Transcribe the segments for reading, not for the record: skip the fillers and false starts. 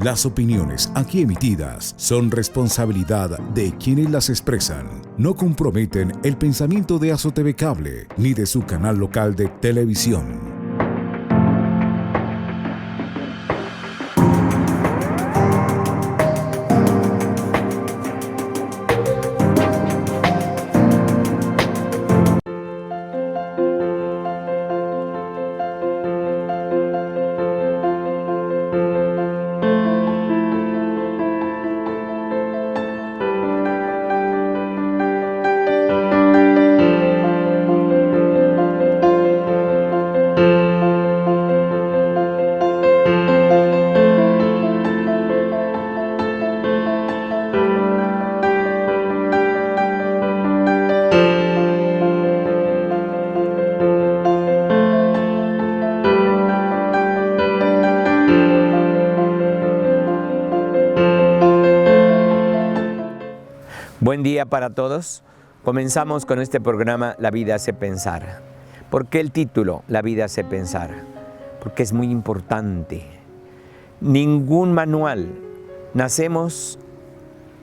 Las opiniones aquí emitidas son responsabilidad de quienes las expresan. No comprometen el pensamiento de AzoTV Cable ni de su canal local de televisión. Buen día para todos. Comenzamos con este programa La vida hace pensar. ¿Por qué el título La vida hace pensar? Porque es muy importante. Ningún manual. Nacemos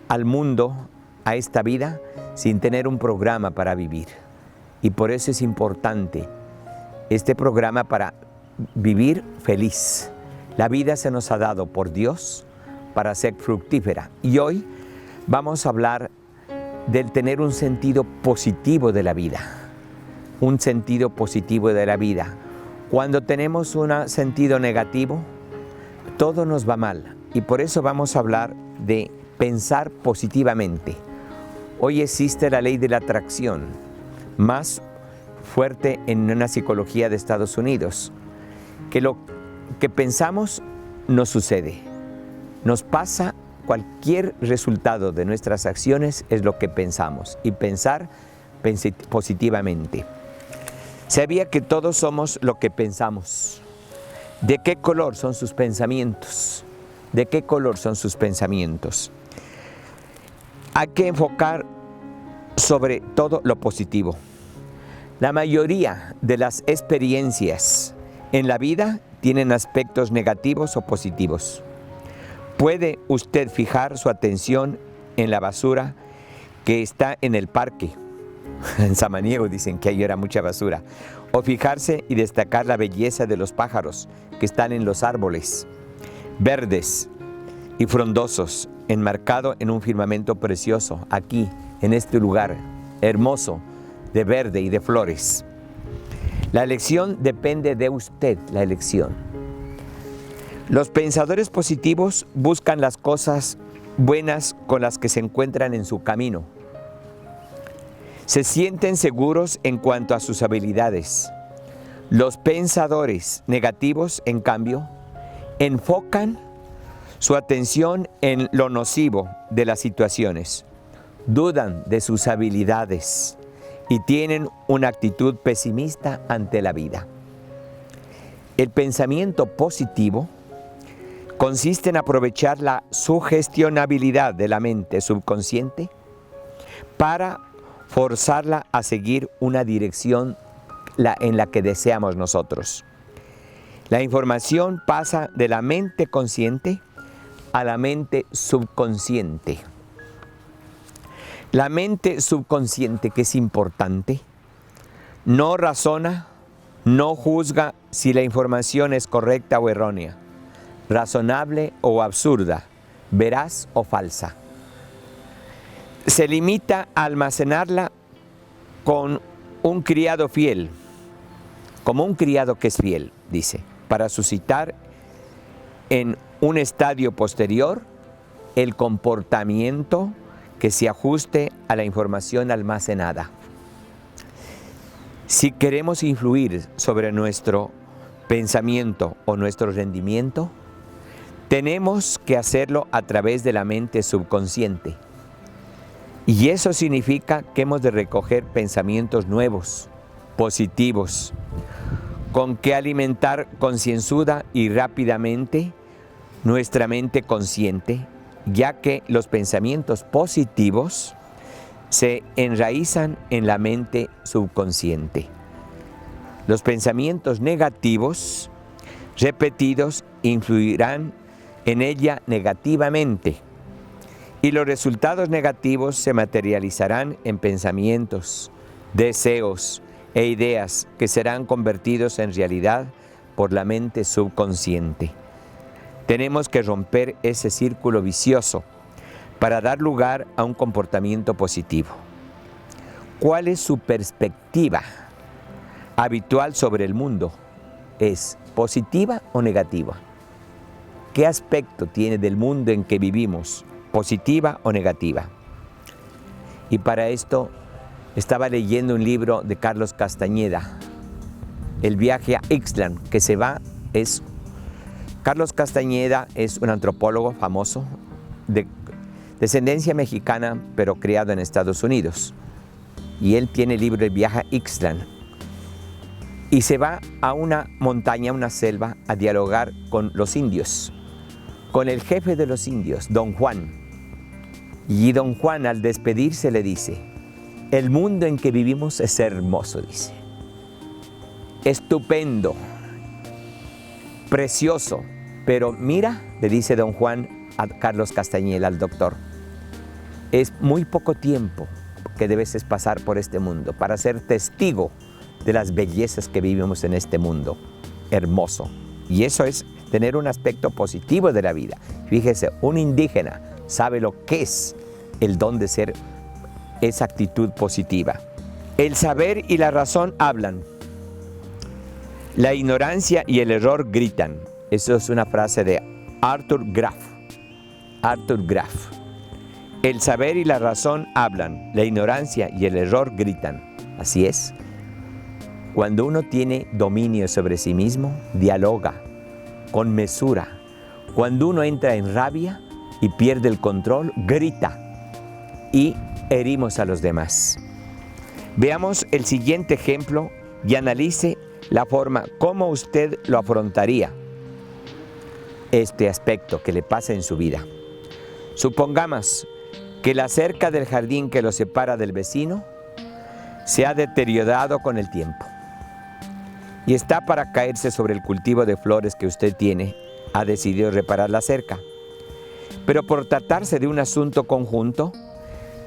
al mundo, a esta vida, sin tener un programa para vivir. Y por eso es importante este programa para vivir feliz. La vida se nos ha dado por Dios para ser fructífera. Y hoy vamos a hablar del tener un sentido positivo de la vida. Un sentido positivo de la vida. Cuando tenemos un sentido negativo, todo nos va mal. Y por eso vamos a hablar de pensar positivamente. Hoy existe la ley de la atracción, más fuerte en una psicología de Estados Unidos. Que lo que pensamos nos sucede. Nos pasa. Cualquier resultado de nuestras acciones es lo que pensamos, y pensar positivamente. ¿Sabía que todos somos lo que pensamos? ¿De qué color son sus pensamientos? ¿De qué color son sus pensamientos? Hay que enfocar sobre todo lo positivo. La mayoría de las experiencias en la vida tienen aspectos negativos o positivos. Puede usted fijar su atención en la basura que está en el parque. En Samaniego dicen que ahí era mucha basura. O fijarse y destacar la belleza de los pájaros que están en los árboles, verdes y frondosos, enmarcado en un firmamento precioso, aquí, en este lugar hermoso, de verde y de flores. La elección depende de usted, la elección. Los pensadores positivos buscan las cosas buenas con las que se encuentran en su camino. Se sienten seguros en cuanto a sus habilidades. Los pensadores negativos, en cambio, enfocan su atención en lo nocivo de las situaciones. Dudan de sus habilidades y tienen una actitud pesimista ante la vida. El pensamiento positivo consiste en aprovechar la sugestionabilidad de la mente subconsciente para forzarla a seguir una dirección en la que deseamos nosotros. La información pasa de la mente consciente a la mente subconsciente. La mente subconsciente, que es importante, no razona, no juzga si la información es correcta o errónea, razonable o absurda, veraz o falsa. Se limita a almacenarla con un criado fiel, como un criado que es fiel, dice, para suscitar en un estadio posterior el comportamiento que se ajuste a la información almacenada. Si queremos influir sobre nuestro pensamiento o nuestro rendimiento, tenemos que hacerlo a través de la mente subconsciente. Y eso significa que hemos de recoger pensamientos nuevos, positivos, con que alimentar concienzuda y rápidamente nuestra mente consciente, ya que los pensamientos positivos se enraizan en la mente subconsciente. Los pensamientos negativos repetidos influirán en ella negativamente y los resultados negativos se materializarán en pensamientos, deseos e ideas que serán convertidos en realidad por la mente subconsciente. Tenemos que romper ese círculo vicioso para dar lugar a un comportamiento positivo. ¿Cuál es su perspectiva habitual sobre el mundo? ¿Es positiva o negativa? ¿Qué aspecto tiene del mundo en que vivimos? ¿Positiva o negativa? Y para esto estaba leyendo un libro de Carlos Castañeda, El viaje a Ixtlán, que se va, Carlos Castañeda es un antropólogo famoso de descendencia mexicana, pero criado en Estados Unidos. Y él tiene el libro El viaje a Ixtlán. Y se va a una montaña, una selva, a dialogar con los indios, con el jefe de los indios, Don Juan. Y Don Juan, al despedirse, le dice: el mundo en que vivimos es hermoso, dice. Estupendo, precioso. Pero mira, le dice Don Juan a Carlos Castañeda, al doctor, es muy poco tiempo que debes pasar por este mundo para ser testigo de las bellezas que vivimos en este mundo hermoso. Y eso es tener un aspecto positivo de la vida. Fíjese, un indígena sabe lo que es el don de ser esa actitud positiva. El saber y la razón hablan. La ignorancia y el error gritan. Eso es una frase de Arthur Graff. Arthur Graff. El saber y la razón hablan. La ignorancia y el error gritan. Así es. Cuando uno tiene dominio sobre sí mismo, dialoga con mesura. Cuando uno entra en rabia y pierde el control, grita y herimos a los demás. Veamos el siguiente ejemplo y analice la forma como usted lo afrontaría este aspecto que le pasa en su vida. Supongamos que la cerca del jardín que lo separa del vecino se ha deteriorado con el tiempo y está para caerse sobre el cultivo de flores que usted tiene. Ha decidido reparar la cerca, pero por tratarse de un asunto conjunto,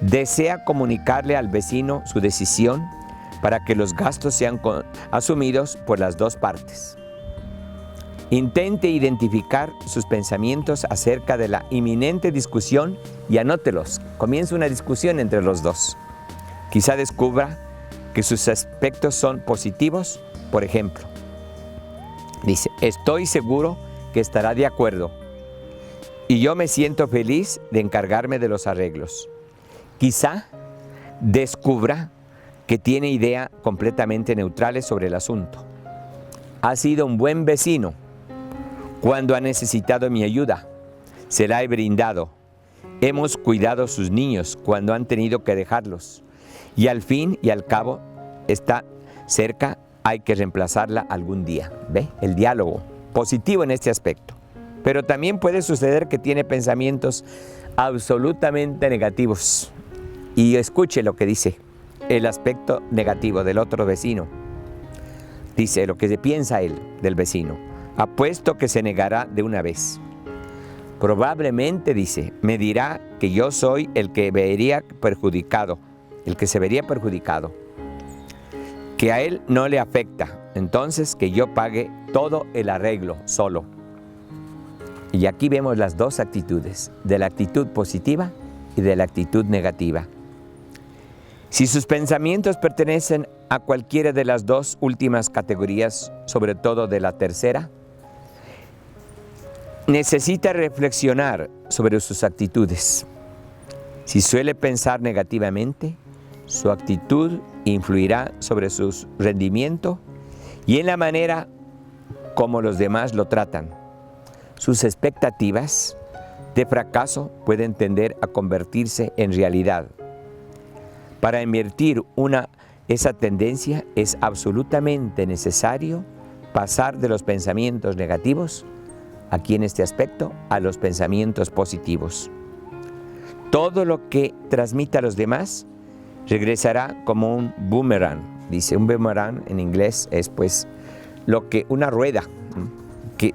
desea comunicarle al vecino su decisión para que los gastos sean asumidos por las dos partes. Intente identificar sus pensamientos acerca de la inminente discusión y anótelos. Comienza una discusión entre los dos. Quizá descubra que sus aspectos son positivos. Por ejemplo, dice: estoy seguro que estará de acuerdo y yo me siento feliz de encargarme de los arreglos. Quizá descubra que tiene ideas completamente neutrales sobre el asunto. Ha sido un buen vecino. Cuando ha necesitado mi ayuda, se la he brindado. Hemos cuidado a sus niños cuando han tenido que dejarlos. Y al fin y al cabo, está cerca, hay que reemplazarla algún día. ¿Ve? El diálogo positivo en este aspecto. Pero también puede suceder que tiene pensamientos absolutamente negativos. Y escuche lo que dice el aspecto negativo del otro vecino. Dice lo que se piensa él del vecino. Apuesto que se negará de una vez. Probablemente, dice, me dirá que yo soy el que vería perjudicado, el que se vería perjudicado, que a él no le afecta, entonces que yo pague todo el arreglo solo. Y aquí vemos las dos actitudes, de la actitud positiva y de la actitud negativa. Si sus pensamientos pertenecen a cualquiera de las dos últimas categorías, sobre todo de la tercera, necesita reflexionar sobre sus actitudes. Si suele pensar negativamente, su actitud influirá sobre su rendimiento y en la manera como los demás lo tratan. Sus expectativas de fracaso pueden tender a convertirse en realidad. Para invertir esa tendencia es absolutamente necesario pasar de los pensamientos negativos, aquí en este aspecto, a los pensamientos positivos. Todo lo que transmita a los demás regresará como un boomerang. Dice, un boomerang en inglés es pues una rueda que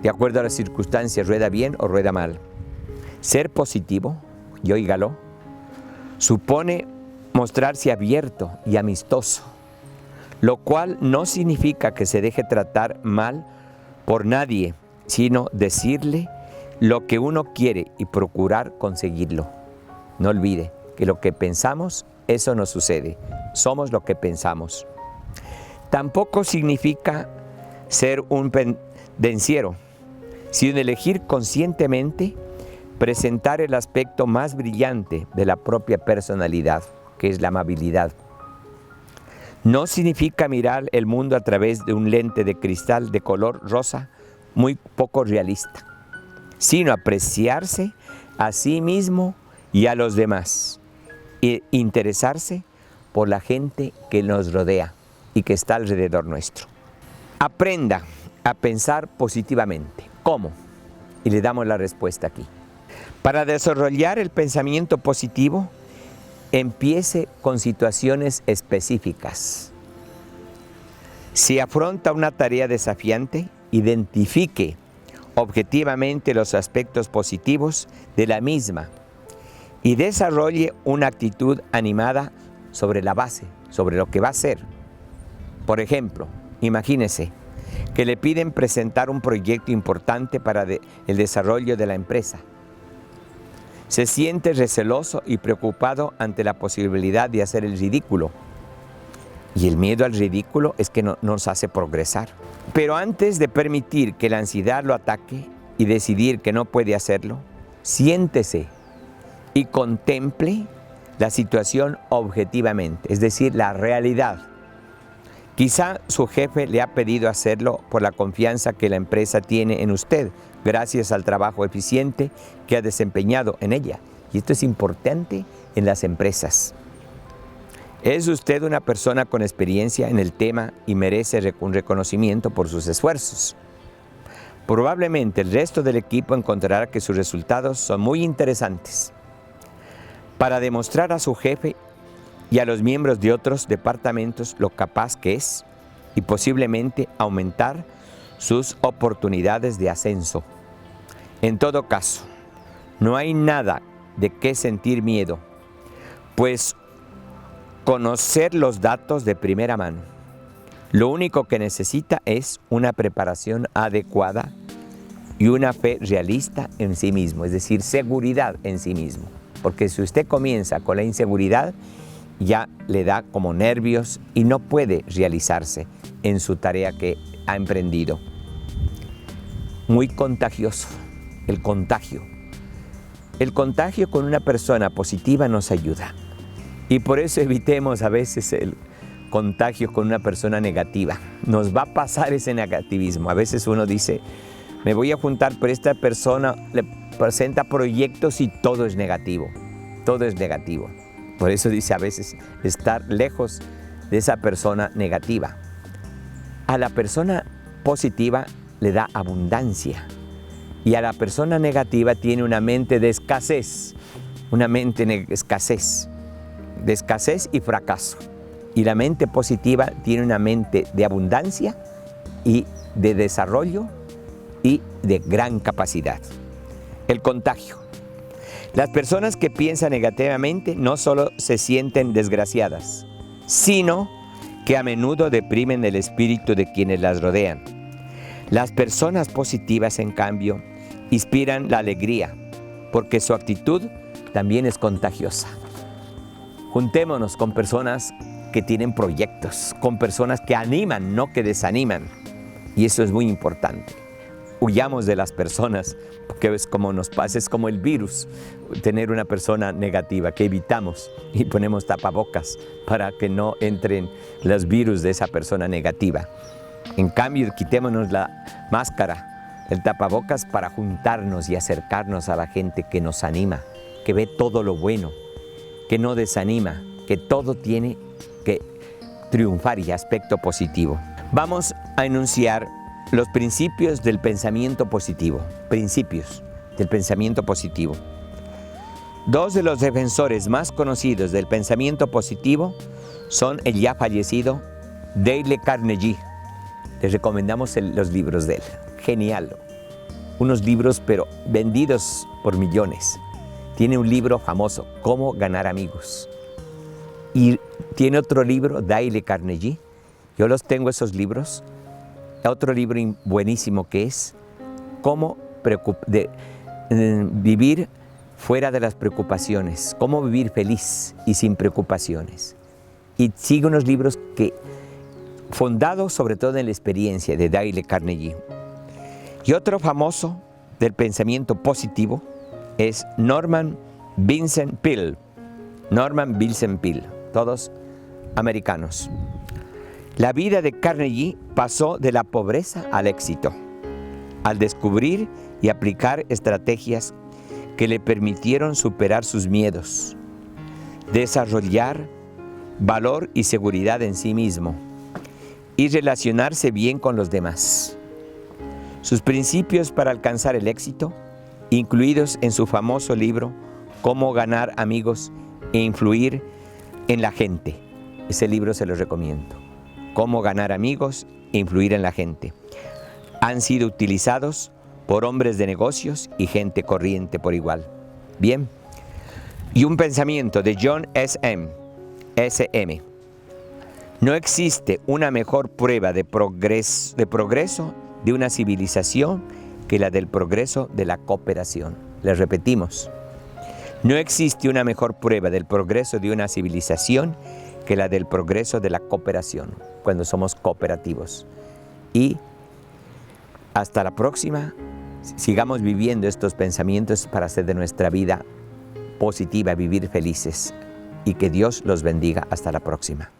de acuerdo a las circunstancias, rueda bien o rueda mal. Ser positivo, y óigalo, supone mostrarse abierto y amistoso, lo cual no significa que se deje tratar mal por nadie, sino decirle lo que uno quiere y procurar conseguirlo. No olvide que lo que pensamos, eso nos sucede. Somos lo que pensamos. Tampoco significa ser un pendenciero, sino elegir conscientemente presentar el aspecto más brillante de la propia personalidad, que es la amabilidad. No significa mirar el mundo a través de un lente de cristal de color rosa muy poco realista, sino apreciarse a sí mismo y a los demás, e interesarse por la gente que nos rodea y que está alrededor nuestro. Aprenda a pensar positivamente. ¿Cómo? Y le damos la respuesta aquí. Para desarrollar el pensamiento positivo, empiece con situaciones específicas. Si afronta una tarea desafiante, identifique objetivamente los aspectos positivos de la misma y desarrolle una actitud animada sobre la base, sobre lo que va a hacer. Por ejemplo, imagínese que le piden presentar un proyecto importante para el desarrollo de la empresa. Se siente receloso y preocupado ante la posibilidad de hacer el ridículo. Y el miedo al ridículo es que no nos hace progresar. Pero antes de permitir que la ansiedad lo ataque y decidir que no puede hacerlo, siéntese y contemple la situación objetivamente, es decir, la realidad. Quizá su jefe le ha pedido hacerlo por la confianza que la empresa tiene en usted, gracias al trabajo eficiente que ha desempeñado en ella. Y esto es importante en las empresas. Es usted una persona con experiencia en el tema y merece un reconocimiento por sus esfuerzos. Probablemente el resto del equipo encontrará que sus resultados son muy interesantes. Para demostrar a su jefe y a los miembros de otros departamentos lo capaz que es y posiblemente aumentar sus oportunidades de ascenso. En todo caso, no hay nada de qué sentir miedo, pues conocer los datos de primera mano. Lo único que necesita es una preparación adecuada y una fe realista en sí mismo, es decir, seguridad en sí mismo. Porque si usted comienza con la inseguridad, ya le da como nervios y no puede realizarse en su tarea que ha emprendido. Muy contagioso, el contagio. El contagio con una persona positiva nos ayuda. Y por eso evitemos a veces el contagio con una persona negativa. Nos va a pasar ese negativismo. A veces uno dice, me voy a juntar, pero esta persona le presenta proyectos y todo es negativo. Todo es negativo. Por eso dice a veces estar lejos de esa persona negativa. A la persona positiva le da abundancia y a la persona negativa tiene una mente de escasez, de escasez y fracaso. Y la mente positiva tiene una mente de abundancia y de desarrollo y de gran capacidad. El contagio. Las personas que piensan negativamente no solo se sienten desgraciadas, sino que a menudo deprimen el espíritu de quienes las rodean. Las personas positivas, en cambio, inspiran la alegría, porque su actitud también es contagiosa. Juntémonos con personas que tienen proyectos, con personas que animan, no que desaniman. Y eso es muy importante. Huyamos de las personas, porque es como nos pasa, es como el virus, tener una persona negativa que evitamos y ponemos tapabocas para que no entren los virus de esa persona negativa. En cambio, quitémonos la máscara, el tapabocas para juntarnos y acercarnos a la gente que nos anima, que ve todo lo bueno, que no desanima, que todo tiene que triunfar y aspecto positivo. Vamos a enunciar los principios del pensamiento positivo. Principios del pensamiento positivo. Dos de los defensores más conocidos del pensamiento positivo son el ya fallecido Dale Carnegie. Les recomendamos los libros de él. Genial. unos libros, pero vendidos por millones. Tiene un libro famoso, Cómo ganar amigos. Y tiene otro libro, Dale Carnegie. Yo los tengo esos libros. Otro libro buenísimo que es Cómo vivir fuera de las preocupaciones. Cómo vivir feliz y sin preocupaciones. Y sigue unos libros fundados sobre todo en la experiencia de Dale Carnegie. Y otro famoso del pensamiento positivo es Norman Vincent Peale. Norman Vincent Peale, todos americanos. La vida de Carnegie pasó de la pobreza al éxito, al descubrir y aplicar estrategias que le permitieron superar sus miedos, desarrollar valor y seguridad en sí mismo y relacionarse bien con los demás. Sus principios para alcanzar el éxito, incluidos en su famoso libro Cómo ganar amigos e influir en la gente. Ese libro se lo recomiendo. Cómo ganar amigos e influir en la gente. Han sido utilizados por hombres de negocios y gente corriente por igual. Bien. Y un pensamiento de John S.M. No existe una mejor prueba de progreso de una civilización que la del progreso de la cooperación. Les repetimos, no existe una mejor prueba del progreso de una civilización que la del progreso de la cooperación, cuando somos cooperativos. Y hasta la próxima, sigamos viviendo estos pensamientos para hacer de nuestra vida positiva, vivir felices, y que Dios los bendiga. Hasta la próxima.